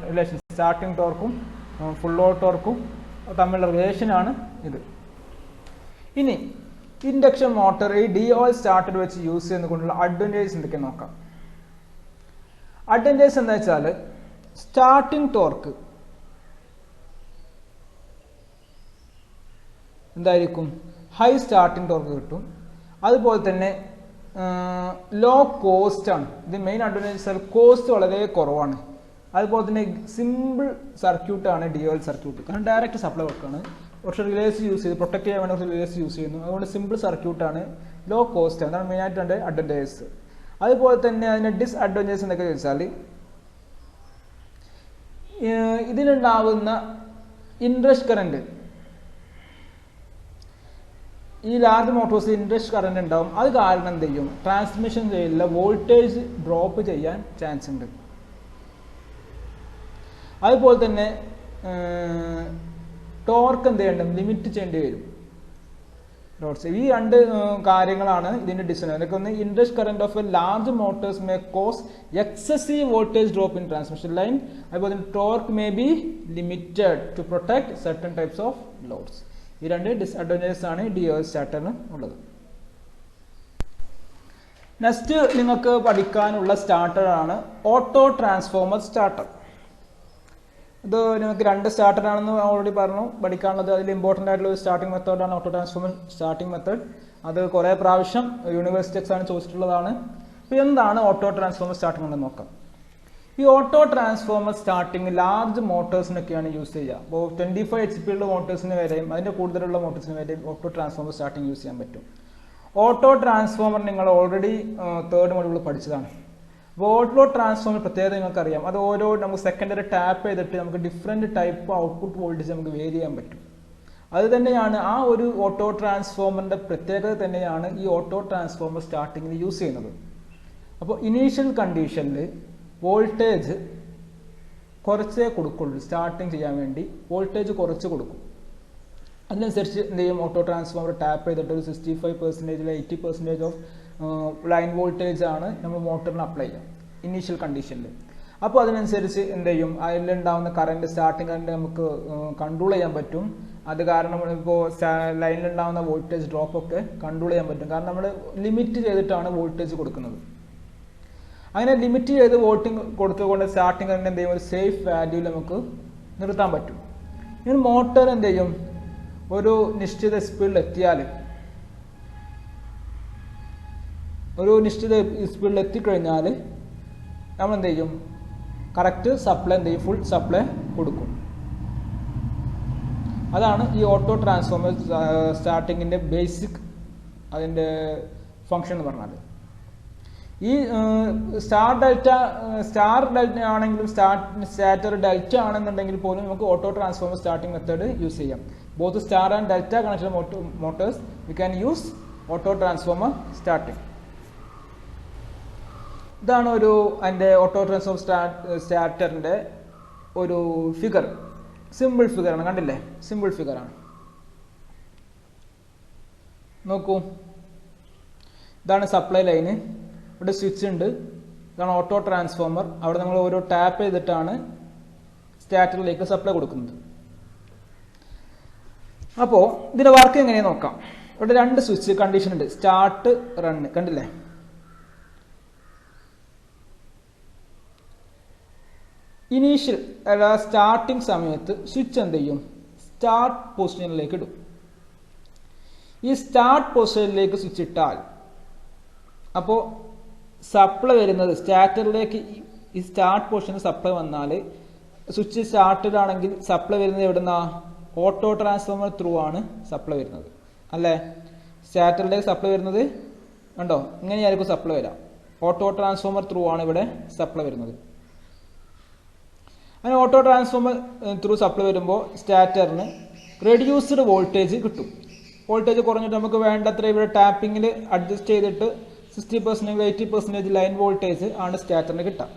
Speaker 1: റിലേഷൻ. സ്റ്റാർട്ടിംഗ് ടോർക്കും ഫുൾ ലോഡ് ടോർക്കും തമ്മിലുള്ള റിലേഷൻ ആണ് ഇത്. ഇനി ഇൻഡക്ഷൻ മോട്ടോർ ഈ DOL സ്റ്റാർട്ടർ വെച്ച് യൂസ് ചെയ്യുന്നതുകൊണ്ടുള്ള അഡ്വാൻറ്റേജ് എന്തൊക്കെ നോക്കാം. അഡ്വാൻറ്റേജ് എന്താ വെച്ചാൽ സ്റ്റാർട്ടിംഗ് ടോർക്ക് എന്തായിരിക്കും? ഹൈ സ്റ്റാർട്ടിംഗ് ടോർക്ക് കിട്ടും. അതുപോലെ തന്നെ ലോ കോസ്റ്റ് ആണ്. ഇത് മെയിൻ അഡ്വാൻറ്റേജ് കോസ്റ്റ് വളരെ കുറവാണ്. അതുപോലെ തന്നെ സിമ്പിൾ സർക്യൂട്ടാണ് DOL സർക്യൂട്ട്. കാരണം ഡയറക്റ്റ് സപ്ലൈ വർക്കാണ്. കുറച്ച് റിലേസ് യൂസ് ചെയ്ത് പ്രൊട്ടക്ട് ചെയ്യാൻ വേണ്ടി കുറച്ച് റിലേസ് യൂസ് ചെയ്യുന്നു. അതുകൊണ്ട് സിമ്പിൾ സർക്യൂട്ടാണ്, ലോ കോസ്റ്റ് ആണ്. അതാണ് മെയിനായിട്ട് രണ്ട് അഡ്വാൻറ്റേജസ്. അതുപോലെ തന്നെ അതിൻ്റെ ഡിസ്അഡ്വാൻറ്റേജസ് എന്തൊക്കെ ചോദിച്ചാൽ ഇതിലുണ്ടാവുന്ന ഇൻട്രസ്റ്റ് കറന്റ്, ഈ ലാർജ് മോട്ടോഴ്സ് ഇൻട്രസ്റ്റ് കറന്റ് ഉണ്ടാവും. അത് കാരണം എന്ത് ചെയ്യും? ട്രാൻസ്മിഷൻ ചെയ്യില്ല, വോൾട്ടേജ് ഡ്രോപ്പ് ചെയ്യാൻ ചാൻസ് ഉണ്ട്. അതുപോലെ തന്നെ ടോർക്ക് എന്ത് ചെയ്യണം, ലിമിറ്റ് ചെയ്യേണ്ടി വരും. ഈ രണ്ട് കാര്യങ്ങളാണ് ഇതിന്റെ ഡിസൈൻ. അതൊക്കെ ഒന്ന് inrush current of a large motors may cause excessive voltage drop in transmission line. അതുപോലെ torque may be limited to protect certain types of loads. ഈ രണ്ട് ഡിസ്അഡ്വാൻറ്റേജസ് ആണ് DOS സ്റ്റാർട്ടറിന് ഉള്ളത്. നെക്സ്റ്റ് നിങ്ങൾക്ക് പഠിക്കാനുള്ള സ്റ്റാർട്ടർ ആണ് ഓട്ടോ ട്രാൻസ്ഫോമർ സ്റ്റാർട്ടർ. ഇത് നിങ്ങൾക്ക് രണ്ട് സ്റ്റാർട്ടർ ആണെന്ന് ഓൾറെഡി പറഞ്ഞു. പഠിക്കാനുള്ളത് അതിൽ ഇമ്പോർട്ടൻ്റ് ആയിട്ടുള്ള ഒരു സ്റ്റാർട്ടിംഗ് മെത്തേഡാണ് ഓട്ടോ ട്രാൻസ്ഫോമർ സ്റ്റാർട്ടിംഗ് മെത്തേഡ്. അത് കുറേ പ്രാവശ്യം യൂണിവേഴ്സിറ്റി എക്സാം ചോദിച്ചിട്ടുള്ളതാണ്. അപ്പോൾ എന്താണ് ഓട്ടോ ട്രാൻസ്ഫോമർ സ്റ്റാർട്ടിംഗ് എന്ന് നോക്കാം. ഈ ഓട്ടോ ട്രാൻസ്ഫോമർ സ്റ്റാർട്ടിംഗ് ലാർജ് മോട്ടോഴ്സിനൊക്കെയാണ് യൂസ് ചെയ്യുക. അപ്പോൾ 25 HP ഉള്ള മോട്ടോഴ്സിന് വരെയും അതിൻ്റെ കൂടുതലുള്ള മോട്ടോഴ്സിന് വരെയും ഓട്ടോ ട്രാൻസ്ഫോമർ സ്റ്റാർട്ടിംഗ് യൂസ് ചെയ്യാൻ പറ്റും. ഓട്ടോ ട്രാൻസ്ഫോമർ നിങ്ങൾ ഓൾറെഡി 3rd മൊഡ്യൂളിൽ പഠിച്ചതാണ്. അപ്പോൾ ഓട്ടോ ട്രാൻസ്ഫോമർ പ്രത്യേകത നിങ്ങൾക്കറിയാം. അത് ഓരോ നമുക്ക് സെക്കൻഡറി ടാപ്പ് ചെയ്തിട്ട് നമുക്ക് ഡിഫറെൻറ്റ് ടൈപ്പ് ഔട്ട്പുട്ട് വോൾട്ടേജ് നമുക്ക് വേരി ചെയ്യാൻ പറ്റും. അത് തന്നെയാണ് ആ ഒരു ഓട്ടോ ട്രാൻസ്ഫോമറിൻ്റെ പ്രത്യേകത തന്നെയാണ് ഈ ഓട്ടോ ട്രാൻസ്ഫോമർ സ്റ്റാർട്ടിങ്ങിൽ യൂസ് ചെയ്യുന്നത്. അപ്പോൾ ഇനീഷ്യൽ കണ്ടീഷനിൽ വോൾട്ടേജ് കുറച്ചേ കൊടുക്കുള്ളൂ. സ്റ്റാർട്ടിങ് ചെയ്യാൻ വേണ്ടി വോൾട്ടേജ് കുറച്ച് കൊടുക്കും. അതിനനുസരിച്ച് എന്ത് ചെയ്യും, ഓട്ടോ ട്രാൻസ്ഫോമർ ടാപ്പ് ചെയ്തിട്ട് ഒരു 65% 80% ഓഫ് ലൈൻ വോൾട്ടേജ് ആണ് നമ്മൾ മോട്ടറിന് അപ്ലൈ ചെയ്യുക ഇനീഷ്യൽ കണ്ടീഷനിൽ. അപ്പോൾ അതിനനുസരിച്ച് എന്ത് ചെയ്യും, അതിലുണ്ടാകുന്ന കറണ്ട്, സ്റ്റാർട്ടിങ് കറണ്ട് നമുക്ക് കൺട്രോൾ ചെയ്യാൻ പറ്റും. അത് കാരണം ഇപ്പോൾ ലൈനിലുണ്ടാകുന്ന വോൾട്ടേജ് ഡ്രോപ്പൊക്കെ കൺട്രോൾ ചെയ്യാൻ പറ്റും. കാരണം നമ്മൾ ലിമിറ്റ് ചെയ്തിട്ടാണ് വോൾട്ടേജ് കൊടുക്കുന്നത്. അങ്ങനെ ലിമിറ്റ് ചെയ്ത് വോൾട്ടിങ് കൊടുത്തുകൊണ്ട് സ്റ്റാർട്ടിങ് കറണ്ട് എന്ത് ചെയ്യും, ഒരു സേഫ് വാല്യൂവിൽ നമുക്ക് നിർത്താൻ പറ്റും. ഇനി മോട്ടർ എന്ത് ചെയ്യും, ഒരു നിശ്ചിത സ്പീഡിൽ എത്തിയാൽ, ഒരു നിശ്ചിത സ്പീഡിൽ എത്തിക്കഴിഞ്ഞാൽ നമ്മൾ എന്ത് ചെയ്യും, കറക്റ്റ് സപ്ലൈ എന്ത് ചെയ്യും, ഫുൾ സപ്ലൈ കൊടുക്കും. അതാണ് ഈ ഓട്ടോ ട്രാൻസ്ഫോമർ സ്റ്റാർട്ടിങ്ങിൻ്റെ ബേസിക് അതിൻ്റെ ഫങ്ഷൻ എന്ന് പറഞ്ഞാൽ. ഈ സ്റ്റാർ ഡെൽറ്റ ആണെങ്കിലും സ്റ്റാറ്റർ ഡെൽറ്റ ആണെന്നുണ്ടെങ്കിൽ പോലും നമുക്ക് auto transformer starting method use ചെയ്യാം. Both star and delta connection motors we can use auto transformer starting. ഇതാണ് ഒരു അതിൻ്റെ ഓട്ടോ ട്രാൻസ്ഫോമർ സ്റ്റാർട്ടറിൻ്റെ ഒരു ഫിഗർ. സിമ്പിൾ ഫിഗറാണ്, കണ്ടില്ലേ, സിമ്പിൾ ഫിഗറാണ്. നോക്കൂ, ഇതാണ് സപ്ലൈ ലൈന്, ഇവിടെ സ്വിച്ച് ഉണ്ട്, ഇതാണ് ഓട്ടോ ട്രാൻസ്ഫോമർ. അവിടെ നമ്മൾ ഓരോ ടാപ്പ് ചെയ്തിട്ടാണ് സ്റ്റാർട്ടറിലേക്ക് സപ്ലൈ കൊടുക്കുന്നത്. അപ്പോൾ ഇതിൻ്റെ വർക്ക് എങ്ങനെയാണ് നോക്കാം. ഇവിടെ രണ്ട് സ്വിച്ച് കണ്ടീഷൻ ഉണ്ട്, സ്റ്റാർട്ട് റണ്ണ്, കണ്ടില്ലേ. ഇനീഷ്യൽ സ്റ്റാർട്ടിംഗ് സമയത്ത് സ്വിച്ച് എന്ത് ചെയ്യും, സ്റ്റാർട്ട് പൊസിഷനിലേക്ക് ഇടും. ഈ സ്റ്റാർട്ട് പൊസിഷനിലേക്ക് സ്വിച്ച് ഇട്ടാൽ അപ്പോൾ സപ്ലൈ വരുന്നത് സ്റ്റാർട്ടറിലേക്ക്, ഈ സ്റ്റാർട്ട് പൊസിഷനിൽ സപ്ലൈ വന്നാൽ സ്വിച്ച് സ്റ്റാർട്ടഡ് ആണെങ്കിൽ സപ്ലൈ വരുന്നത് എവിടുന്നാ, ഓട്ടോ ട്രാൻസ്ഫോമർ ത്രൂ ആണ് സപ്ലൈ വരുന്നത്, അല്ലേ. സ്റ്റാർട്ടറിലേക്ക് സപ്ലൈ വരുന്നത് കണ്ടോ, ഇങ്ങനെയായിരിക്കും സപ്ലൈ വരാം. ഓട്ടോ ട്രാൻസ്ഫോമർ ത്രൂ ആണ് ഇവിടെ സപ്ലൈ വരുന്നത്. അങ്ങനെ ഓട്ടോ ട്രാൻസ്ഫോമർ ത്രൂ സപ്ലൈ വരുമ്പോൾ സ്റ്റാർട്ടറിന് റെഡ്യൂസ്ഡ് വോൾട്ടേജ് കിട്ടും. വോൾട്ടേജ് കുറഞ്ഞിട്ട് നമുക്ക് വേണ്ടത്ര ഇവിടെ ടാപ്പിങ്ങിൽ അഡ്ജസ്റ്റ് ചെയ്തിട്ട് 60% 80% ലൈൻ വോൾട്ടേജ് ആണ് സ്റ്റാർട്ടറിന് കിട്ടുക.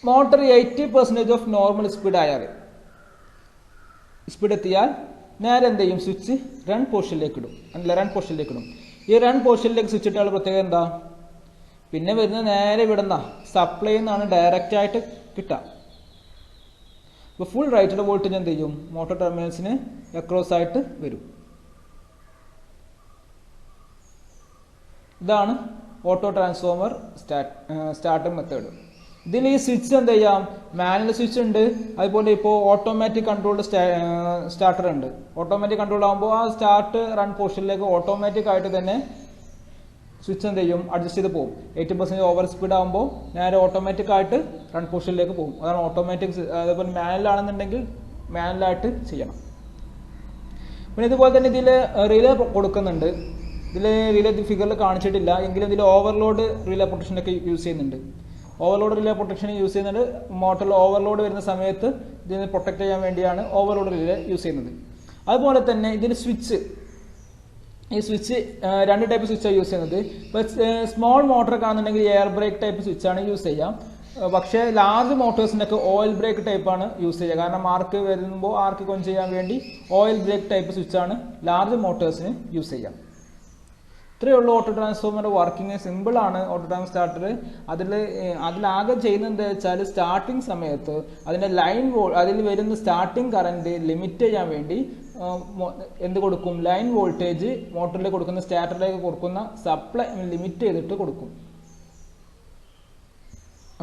Speaker 1: മോട്ടർ 80% ഓഫ് നോർമൽ സ്പീഡ് ആയാൽ, സ്പീഡ് എത്തിയാൽ നേരെ എന്ത് ചെയ്യും, സ്വിച്ച് റൺ പൊസിഷനിലേക്ക് ഇടും, അല്ല റൺ പൊസിഷനിലേക്ക് ഇടും. ഈ റൺ പൊസിഷനിലേക്ക് സ്വിച്ച് ഇട്ടാൽ പ്രത്യേകത എന്താ, പിന്നെ വരുന്നത് നേരെ വിടുന്ന സപ്ലൈ നിന്നാണ് ഡയറക്റ്റ് ആയിട്ട് കിട്ടുക. അപ്പോൾ ഫുൾ റൈറ്റഡ് വോൾട്ടേജ് എന്ത് ചെയ്യും, മോട്ടോർ ടെർമിനൽസിന് അക്രോസ് ആയിട്ട് വരും. ഇതാണ് ഓട്ടോ ട്രാൻസ്ഫോമർ സ്റ്റാർട്ടിംഗ് മെത്തേഡ്. ഇതിൽ ഈ സ്വിച്ച് എന്ത് ചെയ്യാം, മാനുവൽ സ്വിച്ച് ഉണ്ട്, അതുപോലെ ഇപ്പോൾ ഓട്ടോമാറ്റിക് കൺട്രോൾഡ് സ്റ്റാർട്ടർ ഉണ്ട്. ഓട്ടോമാറ്റിക് കൺട്രോൾ ആകുമ്പോൾ ആ സ്റ്റാർട്ട് റൺ പൊസിഷനിലേക്ക് ഓട്ടോമാറ്റിക് ആയിട്ട് തന്നെ സ്വിച്ച് എന്ത് ചെയ്യും, അഡ്ജസ്റ്റ് ചെയ്ത് പോകും. 80% ഓവർ സ്പീഡ് ആകുമ്പോൾ നേരെ ഓട്ടോമാറ്റിക് ആയിട്ട് റൺ പൊസിഷനിലേക്ക് പോകും. അതാണ് ഓട്ടോമാറ്റിക്. അതേപോലെ മാനുവലാണെന്നുണ്ടെങ്കിൽ മാനുവലായിട്ട് ചെയ്യണം. പിന്നെ ഇതുപോലെ തന്നെ ഇതിൽ റിലേ കൊടുക്കുന്നുണ്ട്. ഇതിൽ റിലേ ഫിഗറിൽ കാണിച്ചിട്ടില്ല, എങ്കിലും ഇതിൽ ഓവർലോഡ് റിലേ പ്രൊട്ടക്ഷനൊക്കെ യൂസ് ചെയ്യുന്നുണ്ട്. ഓവർലോഡ് റിലേ പ്രൊട്ടക്ഷൻ യൂസ് ചെയ്യുന്നത് മോട്ടറിൽ ഓവർലോഡ് വരുന്ന സമയത്ത് ഇതിനെ പ്രൊട്ടക്ട് ചെയ്യാൻ വേണ്ടിയാണ് ഓവർലോഡ് റിലേ യൂസ് ചെയ്യുന്നത്. അതുപോലെ തന്നെ ഇതിൽ സ്വിച്ച്, ഈ സ്വിച്ച് രണ്ട് ടൈപ്പ് സ്വിച്ചാണ് യൂസ് ചെയ്യുന്നത്. ഇപ്പോൾ സ്മോൾ മോട്ടർ കാണുന്നുണ്ടെങ്കിൽ എയർ ബ്രേക്ക് ടൈപ്പ് സ്വിച്ചാണ് യൂസ് ചെയ്യാം. പക്ഷേ ലാർജ് മോട്ടോഴ്സിനൊക്കെ ഓയിൽ ബ്രേക്ക് ടൈപ്പാണ് യൂസ് ചെയ്യുക. കാരണം ആർക്ക് വരുമ്പോൾ ആർക്ക് കൊഞ്ച് ചെയ്യാൻ വേണ്ടി ഓയിൽ ബ്രേക്ക് ടൈപ്പ് സ്വിച്ചാണ് ലാർജ് മോട്ടോഴ്സിന് യൂസ് ചെയ്യുക. ഇത്രയേ ഉള്ളൂ ഓട്ടോ ട്രാൻസ്ഫോമറിൻ്റെ വർക്കിംഗ്. സിമ്പിളാണ് ഓട്ടോ ട്രാൻസ് സ്റ്റാർട്ടർ. അതിലാകെ ചെയ്യുന്നത് എന്താ വെച്ചാൽ സ്റ്റാർട്ടിങ് സമയത്ത് അതിൽ വരുന്ന സ്റ്റാർട്ടിങ് കറണ്ട് ലിമിറ്റ് ചെയ്യാൻ വേണ്ടി എന്ത് കൊടുക്കും, ലൈൻ വോൾട്ടേജ് മോട്ടറിലേക്ക് കൊടുക്കുന്ന സ്റ്റാർട്ടറിലേക്ക് കൊടുക്കുന്ന സപ്ലൈ ലിമിറ്റ് ചെയ്തിട്ട് കൊടുക്കും.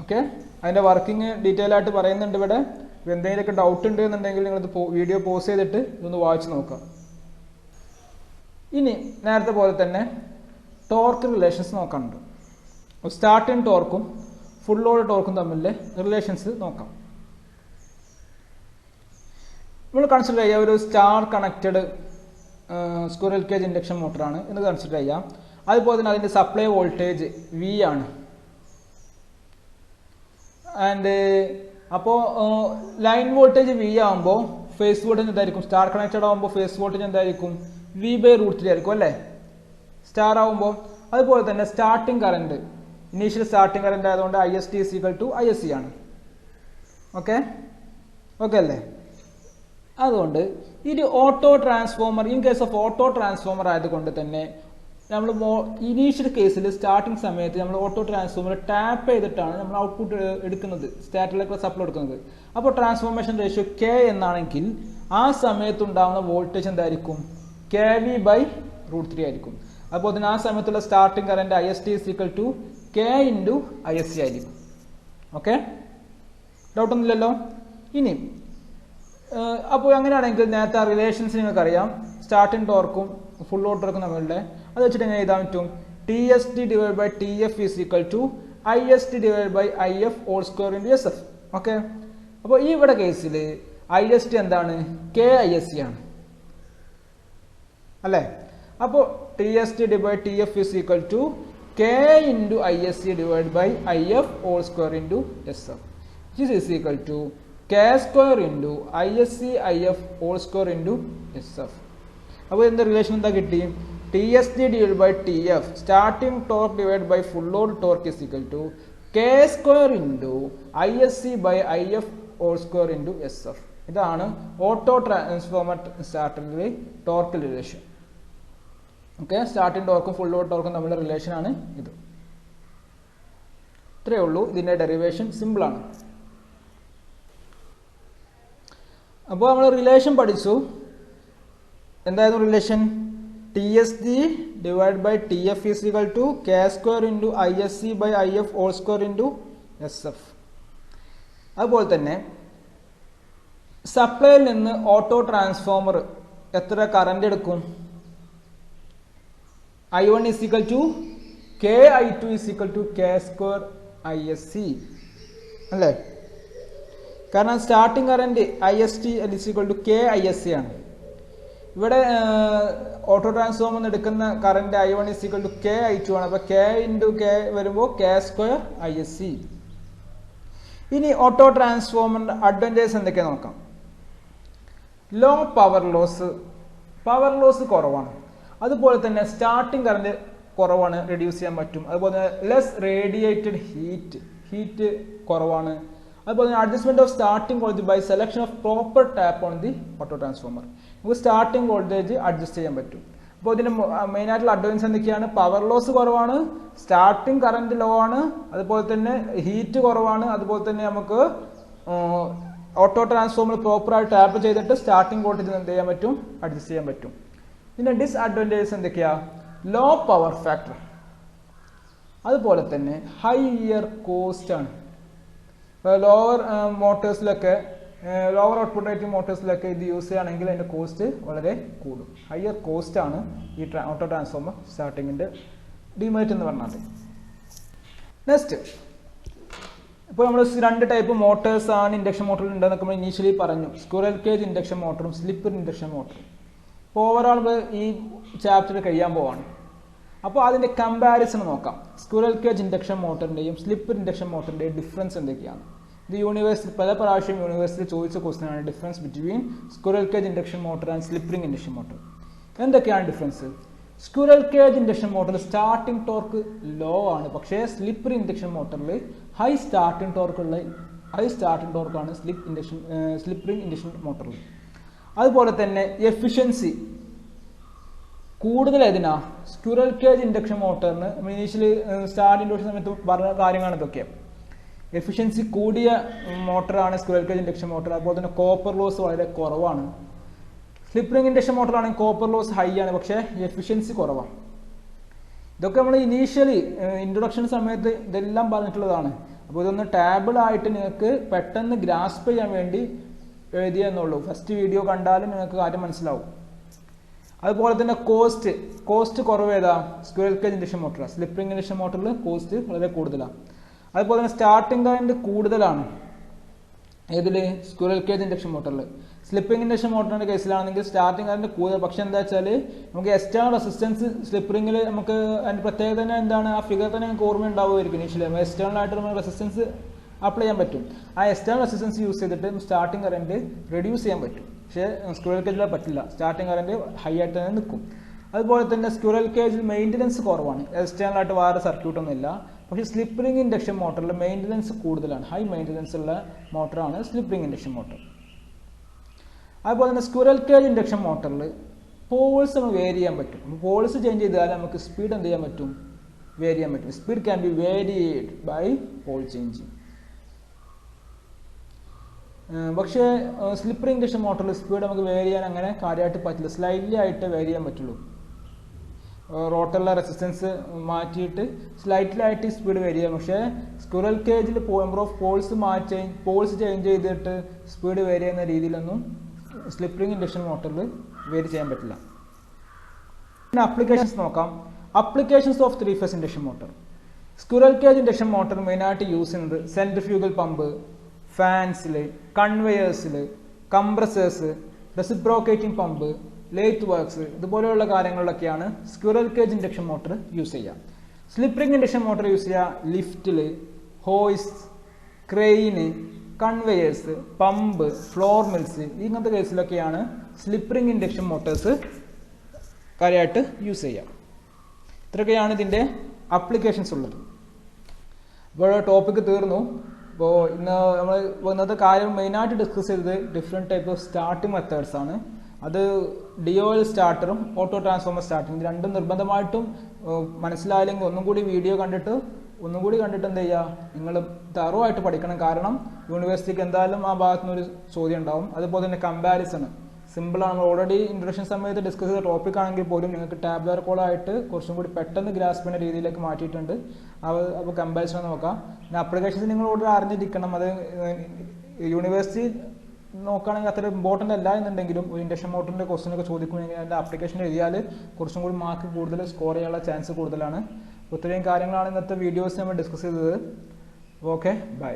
Speaker 1: ഓക്കെ, അതിൻ്റെ വർക്കിംഗ് ഡീറ്റെയിൽ ആയിട്ട് പറയുന്നുണ്ട് ഇവിടെ. എന്തെങ്കിലുമൊക്കെ ഡൗട്ട് ഉണ്ട് എന്നുണ്ടെങ്കിൽ നിങ്ങളിത് വീഡിയോ പോസ് ചെയ്തിട്ട് ഇതൊന്ന് വായിച്ച് നോക്കാം. ഇനി നേരത്തെ പോലെ തന്നെ ടോർക്ക് റിലേഷൻസ് നോക്കാനുണ്ട്. സ്റ്റാർട്ടിങ് ടോർക്കും ഫുൾ ലോഡ് ടോർക്കും തമ്മിലെ റിലേഷൻസ് നോക്കാം. നമ്മൾ കൺസിഡർ ചെയ്യുക ഒരു star connected squirrel cage induction മോട്ടറാണ് എന്ന് കൺസിഡർ ചെയ്യാം. അതുപോലെ തന്നെ അതിൻ്റെ സപ്ലൈ വോൾട്ടേജ് വി ആണ്. ആൻഡ് അപ്പോൾ ലൈൻ വോൾട്ടേജ് വി ആകുമ്പോൾ ഫേസ് വോൾട്ടേജ് എന്തായിരിക്കും? സ്റ്റാർ കണക്റ്റഡ് ആകുമ്പോൾ ഫേസ് വോൾട്ടേജ് എന്തായിരിക്കും? V/√3 ആയിരിക്കും അല്ലേ, സ്റ്റാർ ആകുമ്പോൾ. അതുപോലെ തന്നെ starting current, initial starting current ആയതുകൊണ്ട് IST = ISC ആണ്. ഓക്കെ അല്ലേ? അതുകൊണ്ട് ഇത് auto transformer, in case of auto transformer ആയതുകൊണ്ട് തന്നെ നമ്മൾ ഇനീഷ്യൽ കേസിൽ സ്റ്റാർട്ടിങ് സമയത്ത് നമ്മൾ ഓട്ടോ ട്രാൻസ്ഫോമർ ടാപ്പ് ചെയ്തിട്ടാണ് നമ്മൾ ഔട്ട്പുട്ട് എടുക്കുന്നത്, സ്റ്റാർട്ടറിലേക്ക് സപ്ലൈ എടുക്കുന്നത്. അപ്പോൾ ട്രാൻസ്ഫോർമേഷൻ റേഷ്യോ K എന്നാണെങ്കിൽ ആ സമയത്ത് ഉണ്ടാകുന്ന വോൾട്ടേജ് എന്തായിരിക്കും? KV/√3 ആയിരിക്കും. അപ്പോൾ അതിന് ആ സമയത്തുള്ള starting current IST = K × ISC ആയിരിക്കും. ഓക്കെ, ഡൗട്ടൊന്നുമില്ലല്ലോ. ഇനി അപ്പോൾ അങ്ങനെയാണെങ്കിൽ നേരത്തെ റിലേഷൻസ് നിങ്ങൾക്കറിയാം, സ്റ്റാർട്ടിങ് ടോർക്കും ഫുൾ ലോഡ് ടോർക്കും തമ്മിലുള്ള. അത് വെച്ചിട്ട് എങ്ങനെ എഴുതാൻ പറ്റും? TST/TF = IST/IF² × SF. ഓക്കെ, അപ്പോൾ ഈ ഇവിടെ കേസിൽ IST എന്താണ്? KISC ആണ് അല്ലേ? അപ്പോൾ TST/TF = K × ISC/IF² × SF, which is equal to K² × ISC/IF² × SF. അപ്പോൾ എന്താ റിലേഷൻ എന്താ കിട്ടി? TST/TF starting torque divide by full load torque is equal to K² × ISC/IF² × SF. ഇതാണ് ഓട്ടോ ട്രാൻസ്ഫോമർ സ്റ്റാർട്ടറിലെ ടോർക്ക് റിലേഷൻ. ഓക്കെ, സ്റ്റാർട്ടിംഗ് ടോർക്കും full load ടോർക്കും തമ്മിലുള്ള relation ആണ് ഇത്. ഇത്രയേ ഉള്ളൂ. ഇതിൻ്റെ ഡെറിവേഷൻ സിമ്പിളാണ്. അപ്പോൾ നമ്മൾ റിലേഷൻ പഠിച്ചു. എന്തായിരുന്നു relation? TST/TF = K² × ISC/IF² × SF. അതുപോലെ തന്നെ സപ്ലൈയിൽ നിന്ന് ഓട്ടോ ട്രാൻസ്ഫോമർ എത്ര കറണ്ട് എടുക്കും? I1 = K, I2 = K² ISC അല്ലേ? കാരണം starting current IST = K ISC ആണ്. ഇവിടെ ഓട്ടോ ട്രാൻസ്ഫോമർ എടുക്കുന്ന കറന്റ് I1 = K I2 ആണ്. അപ്പോൾ K × K വരുമ്പോൾ K² ISC. ഇനി ഓട്ടോ ട്രാൻസ്ഫോമറിന്റെ അഡ്വാൻറ്റേജ് എന്തൊക്കെയാണ് നോക്കാം. ലോ പവർ ലോസ് കുറവാണ്. അതുപോലെ തന്നെ സ്റ്റാർട്ടിംഗ് കറന്റ് കുറവാണ്, റെഡ്യൂസ് ചെയ്യാൻ പറ്റും. അതുപോലെ തന്നെ ലെസ് റേഡിയേറ്റഡ് ഹീറ്റ് കുറവാണ്. അതുപോലെ തന്നെ adjustment of starting voltage by selection of proper tap on the auto transformer. നമുക്ക് സ്റ്റാർട്ടിംഗ് വോൾട്ടേജ് അഡ്ജസ്റ്റ് ചെയ്യാൻ പറ്റും. അപ്പോൾ ഇതിന് മെയിൻ ആയിട്ടുള്ള അഡ്വാൻസ് എന്തൊക്കെയാണ്? പവർ ലോസ് കുറവാണ്, സ്റ്റാർട്ടിംഗ് കറന്റ് ലോ ആണ്, അതുപോലെ തന്നെ ഹീറ്റ് കുറവാണ്. അതുപോലെ തന്നെ നമുക്ക് ഓട്ടോ ട്രാൻസ്ഫോമർ പ്രോപ്പറായിട്ട് ടാപ്പ് ചെയ്തിട്ട് സ്റ്റാർട്ടിംഗ് വോൾട്ടേജ് എന്ത് ചെയ്യാൻ പറ്റും? അഡ്ജസ്റ്റ് ചെയ്യാൻ പറ്റും. ഇതിന്റെ ഡിസ്അഡ്വാൻറ്റേജസ് എന്തൊക്കെയാ? ലോ പവർ ഫാക്ടർ, അതുപോലെ തന്നെ ഹൈയർ കോസ്റ്റ് ആണ്. ലോവർ മോട്ടേഴ്സിലൊക്കെ, ലോവർ ഔട്ട്പുട്ട് റേറ്റിംഗ് മോട്ടേഴ്സിലൊക്കെ ഇത് യൂസ് ചെയ്യുകയാണെങ്കിൽ അതിൻ്റെ കോസ്റ്റ് വളരെ കൂടും. ഹയർ കോസ്റ്റ് ആണ് ഈ ഓട്ടോ ട്രാൻസ്ഫോമർ സ്റ്റാർട്ടിങ്ങിൻ്റെ ഡിമെറിറ്റ് എന്ന് പറഞ്ഞാൽ. നെക്സ്റ്റ്, ഇപ്പോൾ നമ്മൾ 2 ടൈപ്പ് മോട്ടേഴ്സ് ആണ് ഇൻഡക്ഷൻ മോട്ടറിൽ ഉണ്ടെന്നൊക്കെ നമ്മൾ ഇനീഷ്യലി പറഞ്ഞു. സ്ക്വിറൽ കേജ് ഇൻഡക്ഷൻ മോട്ടറും സ്ലിപ്പർ ഇൻഡക്ഷൻ മോട്ടറും. ഇപ്പോൾ ഓവറോൾ ഈ ചാപ്റ്റർ കഴിയാൻ പോവാണ്. അപ്പോൾ അതിൻ്റെ കമ്പാരിസൺ നോക്കാം. സ്ക്വിറൽ കേജ് ഇൻഡക്ഷൻ മോട്ടറിൻ്റെയും സ്ലിപ്പർ ഇൻഡക്ഷൻ മോട്ടറിൻ്റെയും ഡിഫറൻസ് എന്തൊക്കെയാണ്? ഇത് യൂണിവേഴ്സിറ്റി പല പ്രാവശ്യം യൂണിവേഴ്സിറ്റി ചോദിച്ച ക്വസ്റ്റ്യൻ ആണ്. Difference between squirrel cage induction motor and slip ring induction motor. എന്തൊക്കെയാണ് ഡിഫറൻസ്? സ്ക്വിറൽ കേജ് ഇൻഡക്ഷൻ മോട്ടറിൽ സ്റ്റാർട്ടിംഗ് ടോർക്ക് ലോ ആണ്, പക്ഷേ സ്ലിപ്പ് റിംഗ് ഇൻഡക്ഷൻ മോട്ടറിൽ ഹൈ സ്റ്റാർട്ടിംഗ് ടോർക്കാണ് സ്ലിപ്പ് റിംഗ് ഇൻഡക്ഷൻ മോട്ടറിൽ. അതുപോലെ തന്നെ എഫിഷ്യൻസി കൂടുതൽ ഏതിനാ? സ്ക്വിറൽ കേജ് ഇൻഡക്ഷൻ മോട്ടറിന് ഇനീഷ്യലി സ്റ്റാർട്ടിംഗ് ടോർക്ക് സമയത്ത് പറഞ്ഞ കാര്യങ്ങളാണ് ഇതൊക്കെ. എഫിഷ്യൻസി കൂടിയ മോട്ടറാണ് സ്ക്വിറൽ കേജ് ഇൻഡക്ഷൻ മോട്ടർ. അതുപോലെ തന്നെ കോപ്പർ ലോസ് വളരെ കുറവാണ്. സ്ലിപ്പ് റിംഗ് ഇൻഡക്ഷൻ മോട്ടറാണെങ്കിൽ കോപ്പർ ലോസ് ഹൈ ആണ്, പക്ഷേ എഫിഷ്യൻസി കുറവാണ്. ഇതൊക്കെ നമ്മൾ ഇനീഷ്യലി ഇൻട്രൊഡക്ഷൻ സമയത്ത് ഇതെല്ലാം പറഞ്ഞിട്ടുള്ളതാണ്. അപ്പോൾ ഇതൊന്ന് ടേബിൾ ആയിട്ട് നിങ്ങൾക്ക് പെട്ടെന്ന് ഗ്രാസ്പ് ചെയ്യാൻ വേണ്ടി എഴുതിയെന്നുള്ളൂ. ഫസ്റ്റ് വീഡിയോ കണ്ടാലും നിങ്ങൾക്ക് കാര്യം മനസ്സിലാവും. അതുപോലെ തന്നെ കോസ്റ്റ് കുറവ് ഏതാ? സ്ക്വിറൽ കേജ് ഇൻഡക്ഷൻ മോട്ടറാണ്. സ്ലിപ്പ് റിംഗ് ഇൻഡക്ഷൻ മോട്ടറിൽ കോസ്റ്റ് വളരെ കൂടുതലാണ്. അതുപോലെ തന്നെ സ്റ്റാർട്ടിംഗ് കറന്റ് കൂടുതലാണ് ഏതിൽ? സ്ക്വിറൽ കേജ് ഇൻഡക്ഷൻ മോട്ടറിൽ. സ്ലിപ്പ് റിംഗ് ഇൻഡക്ഷൻ മോട്ടറിന്റെ കേസിലാണെങ്കിൽ സ്റ്റാർട്ടിംഗ് കറന്റ് കൂടുതൽ, പക്ഷെ എന്താ വെച്ചാൽ നമുക്ക് എക്സ്റ്റേണൽ റെസിസ്റ്റൻസ് സ്ലിപ്പ് റിംഗിൽ നമുക്ക് അതിന്റെ പ്രത്യേകത തന്നെ എന്താണ്? ആ ഫിഗർ തന്നെ നമുക്ക് ഓർമ്മ ഉണ്ടാവുമായിരിക്കും. ഇനീഷ്യലി എക്സ്റ്റേണൽ ആയിട്ട് നമുക്ക് റെസിസ്റ്റൻസ് അപ്ലൈ ചെയ്യാൻ പറ്റും. ആ എക്സ്റ്റേണൽ റെസിസ്റ്റൻസ് യൂസ് ചെയ്തിട്ട് സ്റ്റാർട്ടിംഗ് കറന്റ് റെഡ്യൂസ് ചെയ്യാൻ പറ്റും. പക്ഷേ സ്ക്വിറൽ കേജിൽ പറ്റില്ല. സ്റ്റാർട്ടിംഗ് കറന്റ് ഹൈ ആയിട്ട് തന്നെ നിൽക്കും. അതുപോലെ തന്നെ സ്ക്വിറൽ കേജിൽ മെയിൻ്റനൻസ് കുറവാണ്. എക്സ്റ്റേണൽ ആയിട്ട് വേറെ സർക്യൂട്ട് ഒന്നും ഇല്ല. പക്ഷേ സ്ലിപ്പ് റിംഗ് ഇൻഡക്ഷൻ മോട്ടറിൽ മെയിൻ്റനൻസ് കൂടുതലാണ്. ഹൈ മെയിൻ്റനൻസ് ഉള്ള മോട്ടറാണ് സ്ലിപ്പ് റിംഗ് ഇൻഡക്ഷൻ മോട്ടർ. അതുപോലെ തന്നെ സ്ക്വിറൽ കേജ് ഇൻഡക്ഷൻ മോട്ടറിൽ പോൾസ് നമുക്ക് വേരി ചെയ്യാൻ പറ്റും. പോൾസ് ചേഞ്ച് ചെയ്താൽ നമുക്ക് സ്പീഡ് എന്ത് ചെയ്യാൻ പറ്റും? വേരി ചെയ്യാൻ പറ്റും. Speed can be varied by pole changing. പക്ഷേ സ്ലിപ്പ് റിംഗ് ഇൻഡക്ഷൻ മോട്ടറിൽ സ്പീഡ് നമുക്ക് വേരി ചെയ്യാൻ അങ്ങനെ കാര്യമായിട്ട് പറ്റില്ല. സ്ലൈറ്റ്ലി ആയിട്ട് വേരി ചെയ്യാൻ പറ്റുള്ളൂ. റോട്ടറിലെ റെസിസ്റ്റൻസ് മാറ്റിയിട്ട് സ്ലൈറ്റ്ലി ആയിട്ട് സ്പീഡ് വേരി ചെയ്യാം. പക്ഷേ സ്ക്വിറൽ കേജിൽ നമ്പർ ഓഫ് പോൾസ് ചേഞ്ച് ചെയ്തിട്ട് സ്പീഡ് വേരി ചെയ്യുന്ന രീതിയിലൊന്നും സ്ലിപ്പ് റിംഗ് ഇൻഡക്ഷൻ മോട്ടറിൽ വേരി ചെയ്യാൻ പറ്റില്ല. പിന്നെ അപ്ലിക്കേഷൻസ് നോക്കാം. Applications of 3 phase induction motor. Squirrel cage induction motor മെയിനായിട്ട് യൂസ് ചെയ്യുന്നത് സെൻട്രിഫ്യൂഗൽ പമ്പ്, ഫാൻസിൽ, കൺവെയേഴ്സിൽ, compressors, reciprocating pump, lathe works ഇതുപോലെയുള്ള കാര്യങ്ങളിലൊക്കെയാണ് squirrel cage induction motor use ചെയ്യുക. Slip ring induction motor use ചെയ്യുക ലിഫ്റ്റിൽ, ഹോയ്സ്, crane, conveyors, pump, floor mills ഇങ്ങനത്തെ കേസിലൊക്കെയാണ് സ്ലിപ്പ് റിംഗ് ഇൻഡക്ഷൻ മോട്ടേഴ്സ് കാര്യമായിട്ട് യൂസ് ചെയ്യുക. ഇത്രയൊക്കെയാണ് ഇതിൻ്റെ അപ്ലിക്കേഷൻസ് ഉള്ളത്. ഇപ്പോൾ ടോപ്പിക്ക് തീർന്നു. അപ്പോൾ നമ്മൾ ഇന്നത്തെ കാര്യം മെയിനായിട്ട് ഡിസ്കസ് ചെയ്തത് different type of starting methods ആണ്. അത് DOL സ്റ്റാർട്ടറും ഓട്ടോ ട്രാൻസ്ഫോമർ സ്റ്റാർട്ടിംഗ് രണ്ടും നിർബന്ധമായിട്ടും മനസ്സിലായില്ലെങ്കിൽ ഒന്നും കൂടി വീഡിയോ കണ്ടിട്ട് എന്ത് ചെയ്യുക? നിങ്ങൾ തറവായിട്ട് പഠിക്കണം. കാരണം യൂണിവേഴ്സിറ്റിക്ക് എന്തായാലും ആ ഭാഗത്തു നിന്നൊരു ചോദ്യം ഉണ്ടാവും. അതുപോലെ തന്നെ കമ്പാരിസൺ സിമ്പിളാണ്. നമ്മൾ ഓൾറെഡി ഇൻട്രൊഡക്ഷൻ സമയത്ത് ഡിസ്കസ് ചെയ്ത ടോപ്പിക് ആണെങ്കിൽ പോലും നിങ്ങൾക്ക് ടാബ്ലർ കോളായിട്ട് കുറച്ചും കൂടി പെട്ടെന്ന് ഗ്രാസ്പ് ചെയ്യുന്ന രീതിയിലേക്ക് മാറ്റിയിട്ടുണ്ട്. അപ്പോൾ കമ്പാരിസൺ നോക്കാം. പിന്നെ അപ്ലിക്കേഷൻസ് നിങ്ങൾ ഓൾറെഡി അറിഞ്ഞിരിക്കണം. അത് യൂണിവേഴ്സിറ്റി നോക്കുകയാണെങ്കിൽ അത്ര ഇമ്പോർട്ടൻ്റ് അല്ല എന്നുണ്ടെങ്കിലും ഒരു ഇൻഡക്ഷൻ മോട്ടറിൻ്റെ ക്വസ്റ്റ്യനൊക്കെ ചോദിക്കുകയാണെങ്കിൽ അതിൻ്റെ അപ്ലിക്കേഷൻ എഴുതിയാൽ കുറച്ചും കൂടി മാർക്ക് കൂടുതൽ സ്കോർ ചെയ്യാനുള്ള ചാൻസ് കൂടുതലാണ്. ഇത്രയും കാര്യങ്ങളാണ് ഇന്നത്തെ വീഡിയോസ് നമ്മൾ ഡിസ്കസ് ചെയ്തത്. Okay, by.